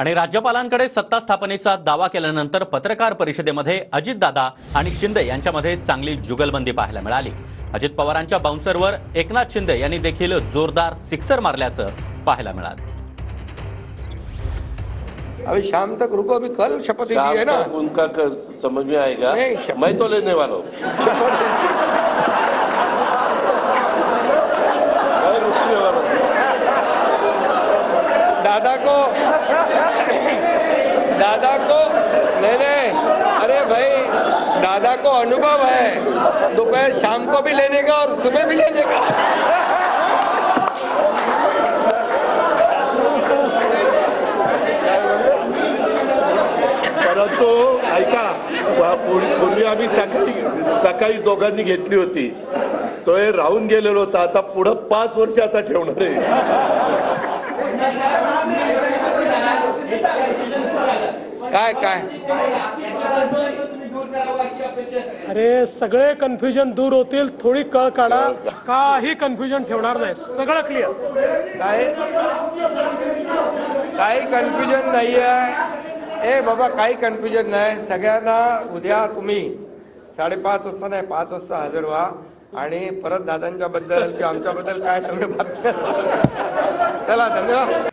आणि राज्यपालांकडे सत्ता स्थापनेचा दावा केल्यानंतर पत्रकार परिषदेमध्ये अजितदादा आणि शिंदे यांच्यामध्ये चांगली जुगलबंदी पाहायला मिळाली। अजित पवारांच्या बाउन्सरवर एकनाथ शिंदे यांनी देखील जोरदार सिक्सर मारल्याचं पाहायला मिळालं। अभी शाम तक रुको, अभी कल शपथ ली है ना, उनका समझ में आएगा। मैं तो लेने वाला हूँ शपथ। मैं रुकने वाला हूँ। दादा को नहीं, अरे भाई दादा को अनुभव है, दोपहर शाम को भी लेने का और सुबह भी लेने का। परंतु ऐका, पूर्वी आम्ही सकाळी दोघांनी घेतली होती, तो हे राहून गेलेलो होता। आता पुढे 5 वर्ष आता ठेवणार आहे। काय अरे सगळे कन्फ्युजन दूर होतील, थोडी कळ काढा, काही कन्फ्युजन ठेवणार नाही, सगळं क्लिअर। काही कन्फ्युजन नाही आहे। ए बाबा, काही कन्फ्युजन नाही। सगळ्यांना उद्या तुम्ही 5:30 वाजता नाही 5 वाजता हजर व्हा आणि परत दादांच्या बद्दल किंवा आमच्याबद्दल काय तुम्ही बातम्या चला, धन्यवाद।